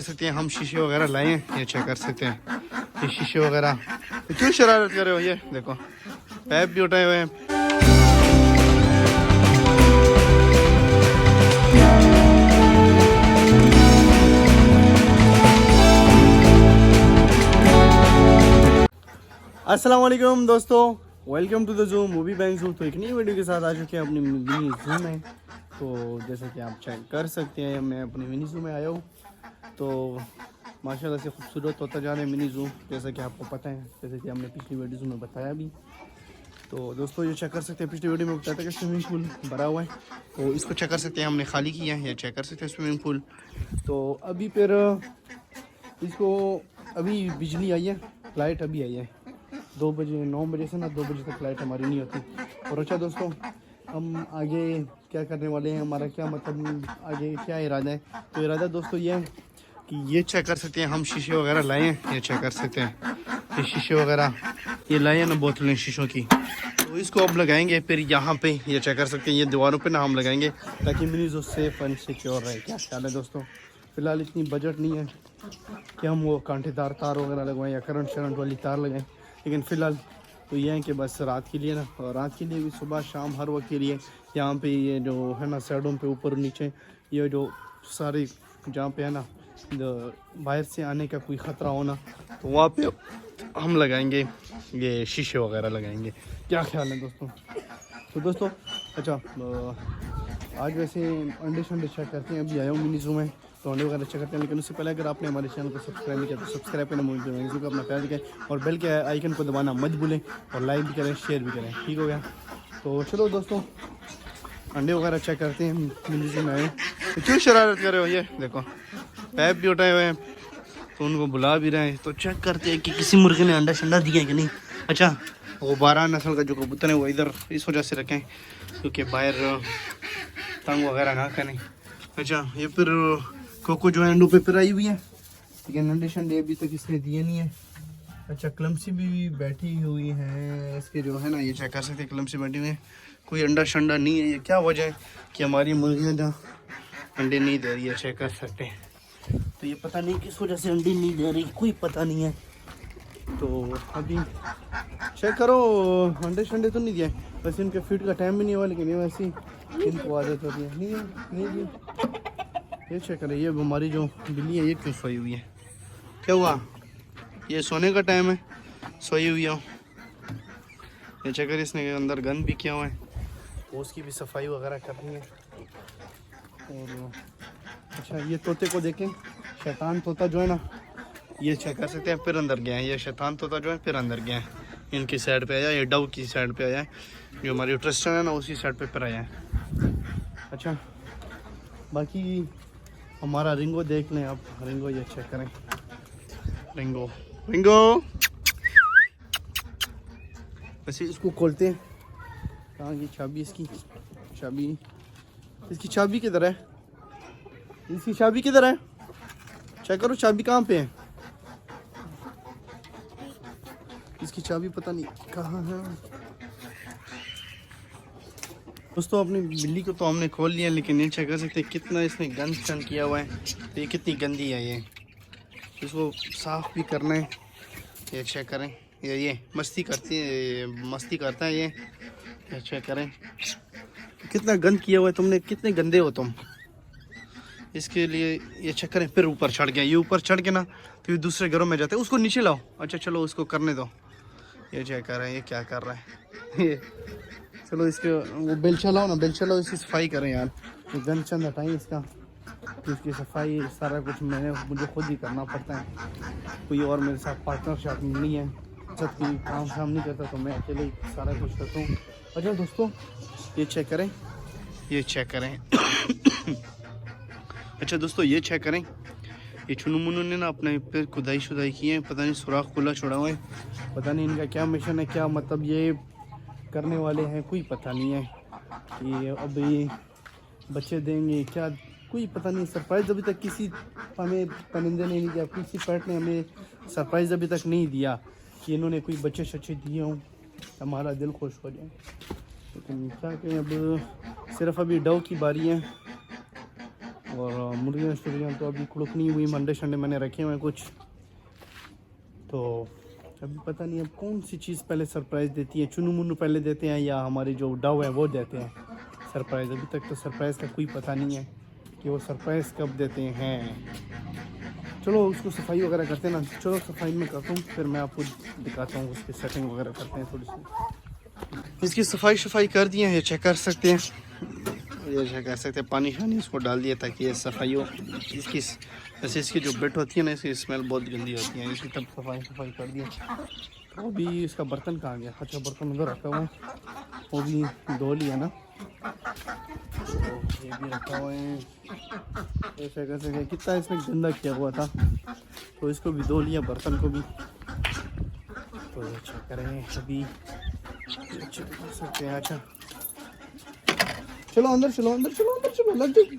सकते हैं हम शीशे वगैरह लाए हैं, ये चेक कर सकते हैं। ये शीशे वगैरह क्यों शरारत कर रहे हो, ये देखो पैप भी उठाए हुए हैं। अस्सलाम वालेकुम दोस्तों, welcome to the zoo movie bank zoo. तो एक नई वीडियो के साथ आ चुके हैं अपनी मिनी जू में। तो जैसे कि आप चेक कर सकते हैं मैं अपनी मिनी जू में आया हूँ। तो माशाल्लाह से खूबसूरत होता जा रहा है मिनी जू, जैसा कि आपको पता है, जैसे कि हमने पिछली वीडियो में बताया भी। तो दोस्तों ये चेक कर सकते हैं, पिछली वीडियो में बताया था कि स्विमिंग पूल भरा हुआ है, तो इसको चेक कर सकते हैं, हमने खाली किया है। ये चेक कर सकते हैं स्विमिंग पूल। तो अभी फिर इसको अभी बिजली आई है, लाइट अभी आई है 2 बजे, 9 बजे से ना 2 बजे तक लाइट हमारी नहीं होती। और अच्छा दोस्तों, हम आगे क्या करने वाले हैं, हमारा क्या मतलब आगे क्या इरादा है। तो इरादा दोस्तों ये है कि ये चेक कर सकते हैं हम शीशे वगैरह लाए हैं, ये चेक कर सकते हैं। ये शीशे वगैरह ये लाए हैं ना, बोतलें शीशों की, तो इसको अब लगाएंगे। फिर यहाँ पे ये चेक कर सकते हैं, ये दीवारों पे ना हम लगाएंगे ताकि मिनी जो सेफ एंड सिक्योर रहे। क्या ख्याल है दोस्तों? फ़िलहाल इतनी बजट नहीं है कि हम वो कांटेदार तार वगैरह लगवाएं या करंट वाली तार लगाएं, लेकिन फ़िलहाल तो ये है कि बस रात के लिए ना, और रात के लिए भी सुबह शाम हर वक्त के लिए यहाँ पे ये जो है ना साइडों पे ऊपर नीचे ये जो सारे जहाँ पे है ना बाहर से आने का कोई ख़तरा होना, तो वहाँ पे हम लगाएंगे ये शीशे वगैरह लगाएंगे। क्या ख्याल है दोस्तों? तो दोस्तों अच्छा आज वैसे अंडे शंडे चेक करते हैं। अभी आया हूँ मिनी जू में, तो अंडे वगैरह चेक करते हैं। लेकिन उससे पहले अगर आपने हमारे चैनल को सब्सक्राइब नहीं किया तो सब्सक्राइब करना मूवी को अपना प्यार दिखाएं, और बेल के आइकन को दबाना मत भूलें, और लाइक भी करें, शेयर भी करें। ठीक हो गया? तो चलो दोस्तों अंडे वगैरह चेक करते हैं। मिनी जू में आए तो क्यों शरारत कर रहे हो, ये देखो पैप भी उठाए हुए हैं, तो उनको बुला भी रहे हैं। तो चेक करते हैं कि किसी मुर्गे ने अंडा शंडा दिया है कि नहीं। अच्छा वो 12 नस्ल का जो कबूतर है वो इधर इस वजह से रखें क्योंकि बाहर तंग वगैरह ना करें। अच्छा ये फिर कोको जो है अंडों पे फिर आई हुई है, लेकिन अंडे शंडे अभी तक इसने दिए नहीं है। अच्छा क्लमसी भी बैठी हुई है इसके जो है ना, ये चेक कर सकते हैं, क्लमसी बैठी हुई है, कोई अंडा शंडा नहीं है। ये क्या वजह है कि हमारी मुर्गियाँ जहाँ अंडे नहीं दे रही है, चेक कर सकते हैं। तो ये पता नहीं किस वजह से अंडे नहीं दे रही, कोई पता नहीं है। तो अभी चेक करो, अंडे शंडे तो नहीं दिए, वैसे इनके फीड का टाइम भी नहीं हुआ, लेकिन ये वैसे इनको आदत होती है। नहीं दी। ये चेक करें, ये हमारी जो बिल्ली है ये क्यों सोई हुई है, क्या हुआ? ये सोने का टाइम है, सोई हुई है। ये चेक करें, इसने अंदर गंद भी किया हुआ है, तो उसकी भी सफाई वगैरह करनी है। और अच्छा ये तोते को देखें, शैतान तोता जो है ना, ये चेक कर सकते हैं, फिर अंदर गया है। ये शैतान तोता जो है फिर अंदर गया है, इनकी साइड पे आया, ये डव की साइड पे आया है, जो हमारी ट्रस्टन है ना उसी साइड पे फिर आया है। अच्छा बाकी हमारा रिंगो देख लें आप, रिंगो ये चेक करें, रिंगो वैसे इसको खोलते हैं। कहाँ की चाबी इसकी चाबी किधर है? इसकी चाबी किधर है? चेक करो चाबी कहाँ पे है, इसकी चाबी पता नहीं कहाँ है। दोस्तों अपनी बिल्ली को तो हमने खोल लिया, लेकिन ये चेक कर सकते हैं कितना इसने गंद शन किया हुआ है। तो ये कितनी गंदी है, ये इसको साफ भी करना है। ये चेक करें, ये मस्ती करता है ये चेक करें कितना गंद किया हुआ है तुमने, कितने गंदे हो तुम। इसके लिए ये चेक करें, फिर ऊपर चढ़ गया, ये ऊपर चढ़ के ना तो ये दूसरे घरों में जाते हैं, उसको नीचे लाओ। अच्छा चलो उसको करने दो, ये चेक कर रहे हैं ये क्या कर रहा है ये। चलो इसके वो बेलचा लाओ ना, बेलचा लाओ, इसकी सफाई करें यार, ये गंद चंद हटाएँ इसका, तो इसकी सफाई सारा कुछ मुझे खुद ही करना पड़ता है, कोई और मेरे साथ पार्टनरशिप नहीं है, सब कोई काम नहीं करता, तो मैं अकेले ही सारा कुछ करता हूँ। अच्छा दोस्तों ये चेक करें अच्छा दोस्तों ये चेक करें, ये चुनू मुनू ने ना अपने पे खुदाई शुदाई की है, पता नहीं सुराख खुला छोड़ा हुआ है, पता नहीं इनका क्या मिशन है, क्या मतलब ये करने वाले हैं, कोई पता नहीं है कि अब ये बच्चे देंगे क्या, कोई पता नहीं। सरप्राइज़ अभी तक किसी हमें परिंदे ने नहीं दिया, किसी पेट ने हमें सरप्राइज़ अभी तक नहीं दिया कि इन्होंने कोई बच्चे शच्चे दिए हों, हमारा दिल खुश हो जाए। लेकिन क्या कहें, अब सिर्फ अभी डव की बारी है, और मुर्गियाँ तो अभी कुड़क नहीं हुई, मंडे शंडे मैंने रखे हुए हैं कुछ। तो अभी पता नहीं अब कौन सी चीज़ पहले सरप्राइज़ देती है, चुनू मुन्नू पहले देते हैं या हमारी जो डव है वो देते हैं सरप्राइज़। अभी तक तो सरप्राइज़ का कोई पता नहीं है कि वो सरप्राइज़ कब देते हैं। चलो उसको सफाई वगैरह करते हैं ना, चलो सफाई में करता हूँ, फिर मैं आपको दिखाता हूँ उसकी सेटिंग वगैरह करते हैं थोड़ी सी। इसकी सफाई कर दी है, ये चेक कर सकते हैं, ये चेक कर सकते हैं। पानी शानी इसको डाल दिया ताकि ये सफाई हो। इसकी ऐसे इसकी जो बेट होती है ना, इसकी स्मेल बहुत गंदी होती है, इसकी तब सफाई कर दिया। तो अभी इसका बर्तन कहाँ गया? अच्छा बर्तन उधर रखा हुआ है, वो भी धो लिया ना, तो ये भी रखा हुआ है। ऐसे कर सकते कितना इसमें गंदा किया हुआ था, तो इसको भी धो लिया बर्तन को भी। तो ये चेक करें अभी, चेक कर सकते हैं। अच्छा चलो अंदर चलो, अंदर चलो, अंदर चलो, लग जाएगी,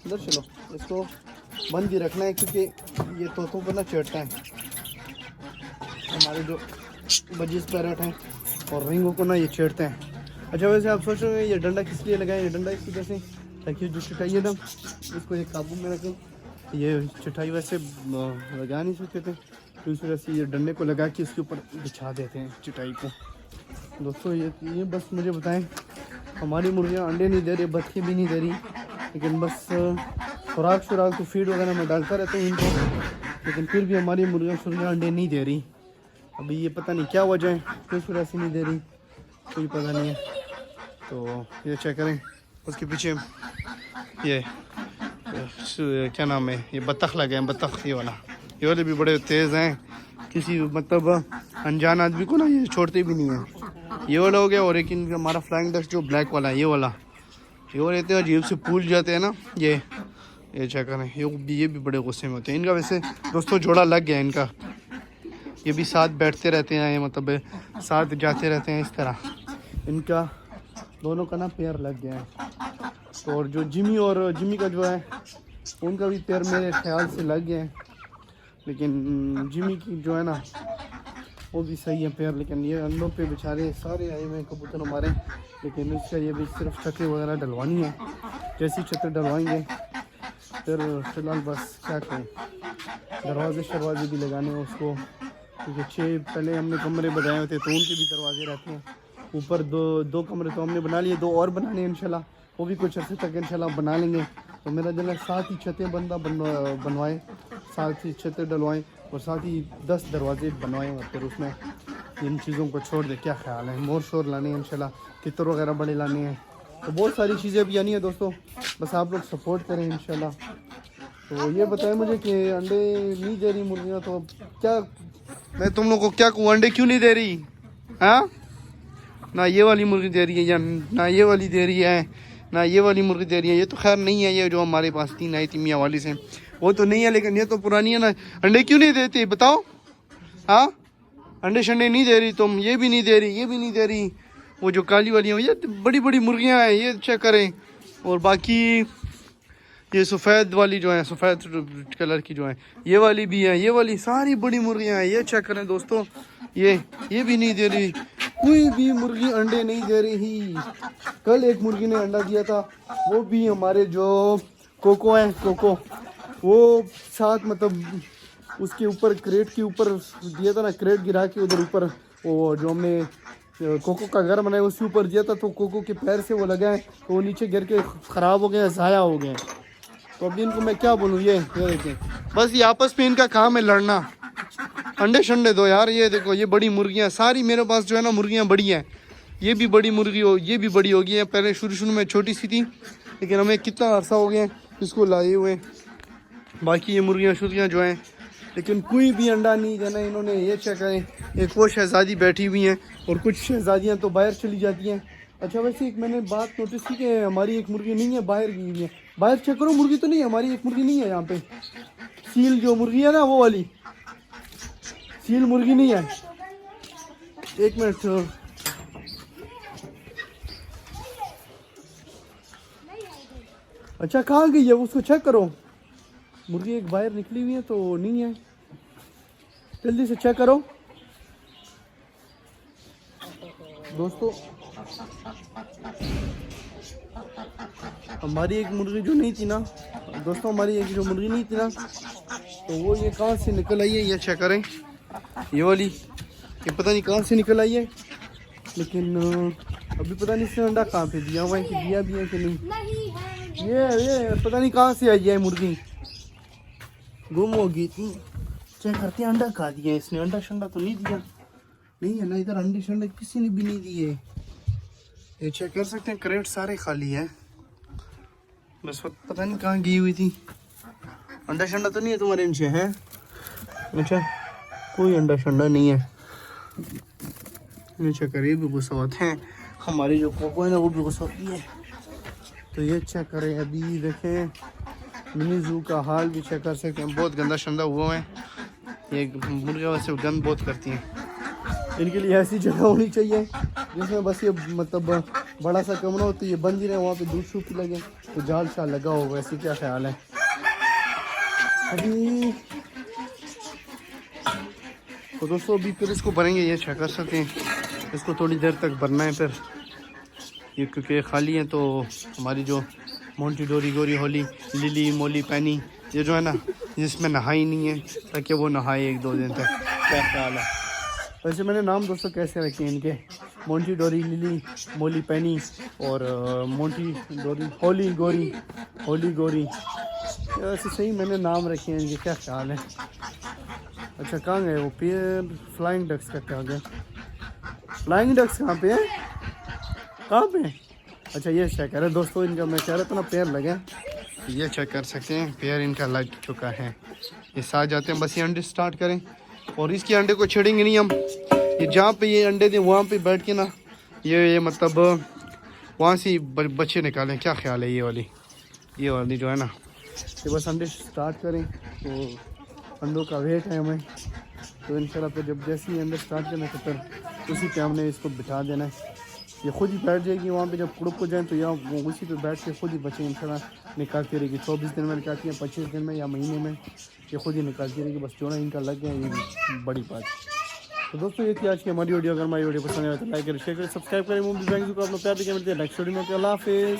अंदर चलो। इसको बंद ही रखना है क्योंकि ये तोतों को ना चढ़ता है, हमारे जो बजीज पैरट हैं और रिंगों को ना ये छेड़ते हैं। अच्छा वैसे आप सोच रहे हैं ये डंडा किस लिए लगाएं? ये डंडा इस वजह से ताकि जो चटाई है ना इसको एक काबू में रखें। ये चटाई वैसे लगा नहीं सकते थे, तो इस वजह से ये डंडे को लगा के इसके ऊपर बिछा देते हैं चटाई को। दोस्तों ये बस मुझे बताएं, हमारी मुर्गियाँ अंडे नहीं दे रही, बच्चे भी नहीं दे रही, लेकिन बस खुराक शुराक तो फीड वगैरह में डालता रहता हूँ इनको, लेकिन फिर भी हमारी मुर्गियाँ अंडे नहीं दे रही। अभी ये पता नहीं क्या वजह है, किस वजह से नहीं दे रही, कोई पता नहीं है। तो ये चेक करें, उसके पीछे ये क्या नाम है, ये बत्तख लगे हैं, बत्तख ये वाले भी बड़े तेज़ हैं, किसी मतलब अनजान आदमी को ना ये छोड़ते भी नहीं है। ये वाला हो गया, और एक इनका हमारा फ्लाइंग डक जो ब्लैक वाला है, ये वाला रहते हैं अजीब से फूल जाते हैं ना, ये चेक करें, ये भी बड़े गुस्से में होते हैं। इनका वैसे दोस्तों जोड़ा लग गया इनका, ये भी साथ बैठते रहते हैं, मतलब साथ जाते रहते हैं, इस तरह इनका दोनों का ना पैर लग गया है। और जो जिमी का जो है उनका भी पैर मेरे ख्याल से लग गया है, लेकिन जिमी की जो है ना वो भी सही है पैर, लेकिन ये अंडों पे बेचारे सारे आए हुए हैं कबूतर हमारे, लेकिन इसका ये भी सिर्फ छतें वगैरह डलवानी है। जैसी छतें डलवाएंगे फिर फिलहाल बस क्या करें, दरवाजे भी लगाने हैं उसको, क्योंकि 6 पहले हमने कमरे बनाए हुए थे तो उनके भी दरवाजे रहते हैं। ऊपर दो कमरे तो हमने बना लिए, 2 और बनाने हैं इंशाल्लाह, वो भी कुछ अर्से तक इंशाल्लाह बना लेंगे। तो मेरा दिल है 7 ही छतें बनवाएँ, 7 ही छतें डलवाएँ और 7 ही 10 दरवाजे बनवाएँ, और फिर उसमें इन चीज़ों को छोड़ दे। क्या ख्याल है? मोर शोर लाने हैं इंशाल्लाह, तितर वगैरह बड़े लाने हैं, तो बहुत सारी चीज़ें भी आनी है दोस्तों, बस आप लोग सपोर्ट करें इंशाल्लाह। तो ये बताएं मुझे कि अंडे नहीं दे रही मुर्गियाँ, तो क्या मैं तुम लोग को क्या कहूँ, अंडे क्यों नहीं दे रही? हाँ, ना ये वाली मुर्गी दे रही है, या ना ये वाली दे रही है, ना ये वाली मुर्गी दे रही है। ये तो खैर नहीं है, ये जो हमारे पास 3 आई थी मियाँ वाली से, वो तो नहीं है, लेकिन ये तो पुरानी है ना। अंडे क्यों नहीं देती बताओ? हाँ, अंडे शंडे नहीं दे रही तुम, ये भी नहीं दे रही, ये भी नहीं दे रही। वो जो काली वाली है, ये बड़ी बड़ी मुर्गियाँ हैं, ये चेक करें। और बाकी ये सफ़ेद वाली जो है, सफ़ेद कलर की जो है, ये वाली भी है, ये वाली सारी बड़ी मुर्गियाँ हैं। ये चेक करें दोस्तों, ये भी नहीं दे रही, कोई भी मुर्गी अंडे नहीं दे रही। कल एक मुर्गी ने अंडा दिया था, वो भी हमारे जो कोको हैं, कोको वो साथ मतलब उसके ऊपर क्रेट के ऊपर दिया था ना, क्रेट गिरा के उधर ऊपर वो जो हमने कोको का घर बनाया उसके ऊपर दिया था, तो कोको के पैर से वो लगा है, तो वो नीचे गिर के ख़राब हो गए, ज़ाया हो गए। तो अभी इनको मैं क्या बोलूँ, ये देखें, बस ये आपस में इनका काम है लड़ना। अंडे शंडे दो यार। ये देखो, ये बड़ी मुर्गियाँ सारी मेरे पास जो है ना, मुर्गियाँ बड़ी हैं। ये भी बड़ी मुर्गी हो, ये भी बड़ी होगी है। पहले शुरू में छोटी सी थी, लेकिन हमें कितना अरसा हो गया इसको लाए हुए। बाकी ये मुर्गियाँ शुर्गियाँ जो हैं, लेकिन कोई भी अंडा नहीं देना इन्होंने। ये चेक करें, एक वो शहज़ादी बैठी हुई हैं और कुछ शहज़ादियाँ तो बाहर चली जाती हैं। अच्छा वैसे एक मैंने बात नोटिस की कि हमारी एक मुर्गी नहीं है, बाहर गई हुई है। बाहर चेक करो, मुर्गी तो नहीं है हमारी, एक मुर्गी नहीं है यहाँ पे। सील जो मुर्गी है ना, वो वाली सील मुर्गी नहीं है। एक मिनट, अच्छा कहाँ गई है उसको चेक करो। मुर्गी एक बाहर निकली हुई है तो नहीं है, जल्दी से चेक करो दोस्तों। हमारी एक मुर्गी जो नहीं थी ना दोस्तों, हमारी एक जो मुर्गी नहीं थी ना, तो वो ये कहाँ से निकल आई है, ये चेक करें, ये वाली, ये पता नहीं कहाँ से निकल आई है, लेकिन अभी पता नहीं इसने अंडा कहाँ पे दिया हुआ है, कि दिया भी है कि नहीं। ये पता नहीं कहाँ से आई है मुर्गी, गुम हो गई थी। चेक करते हैं अंडा खा दिया इसने, अंडा शंडा तो नहीं दिया, नहीं है ना इधर, अंडे शंडे किसी ने भी नहीं दिए। ये चेक कर सकते हैं, क्रेट सारे खाली है, बस पता नहीं कहाँ गई हुई थी। अंडा शंडा तो नहीं है तुम्हारे नीचे है? अच्छा, कोई अंडा शंडा नहीं है। नीचे करे भी गुस्सा होते हैं, हमारी जो कोको है ना वो भी गुस्सा होती है। तो ये चेक करें, अभी देखें मिनी जू का हाल भी चेक कर सकते हैं, बहुत गंदा शंदा हुआ है। ये मुर्गा वैसे गंद बहुत करती हैं, इनके लिए ऐसी जगह होनी चाहिए जिसमें बस ये मतलब बड़ा सा कमरा हो, तो ये बंद ही रहे, वहाँ पे दूध सूख लगे तो जाल शाल लगा होगा, ऐसी क्या ख्याल है। अभी तो दोस्तों अभी फिर इसको भरेंगे, ये चेक कर सकते हैं, इसको थोड़ी देर तक भरना है फिर ये, क्योंकि खाली है। तो हमारी जो मोंटी डोरी गोरी होली लिली मोली पैनी, ये जो है ना जिसमें नहाई नहीं है, ताकि वो नहाए 1-2 दिन तक, क्या ख्याल है। वैसे मैंने नाम दोस्तों कैसे रखे हैं इनके, मोंटी डोरी लिली मोली पैनी और मोंटी डोरी होली गोरी, ऐसे सही मैंने नाम रखे हैं इनके, क्या ख्याल है। अच्छा कहाँ गए वो पेयर, फ्लाइंग डक्स का क्या गया, फ्लाइंग डक्स कहाँ पे है, कहाँ पे? अच्छा ये चेक कर रहे दोस्तों, इनका मैं कह रहा था ना पेयर लगे, ये चेक कर सकते हैं पेयर इनका लग चुका है। ये साथ जाते हैं, बस ये अंडे स्टार्ट करें, और इसके अंडे को छेड़ेंगे नहीं हम, ये जहाँ पे ये अंडे दें वहाँ पे बैठ के ना ये मतलब वहाँ से बच्चे निकालें, क्या ख्याल है। ये वाली जो है ना, ये बस अंडे स्टार्ट करें, तो अंडों का वेट है हमें, तो इंशाल्लाह फिर जब जैसे ही अंडे स्टार्ट करना तो फिर उसी पे हमने इसको बिठा देना है, ये खुद ही बैठ जाएगी वहाँ पे, जब कुड़ुक को जाए तो यहाँ वो उसी पे बैठ के खुद ही बच्चे इंशाल्लाह निकालती रहेगी। 24 दिन में निकालती है, 25 दिन में या महीने में, ये खुद ही निकालती रहेगी, बस जोड़ा इनका लग गया, ये बड़ी बात। तो दोस्तों ये थी आज की हमारी वीडियो, अगर हमारी वीडियो पसंद आए तो लाइक करें, शेयर करें, सब्सक्राइब करें। मूवी बैंजू को अपना प्यार देखें, मिलते हैं नेक्स्ट वीडियो में। अल्लाह हाफिज़।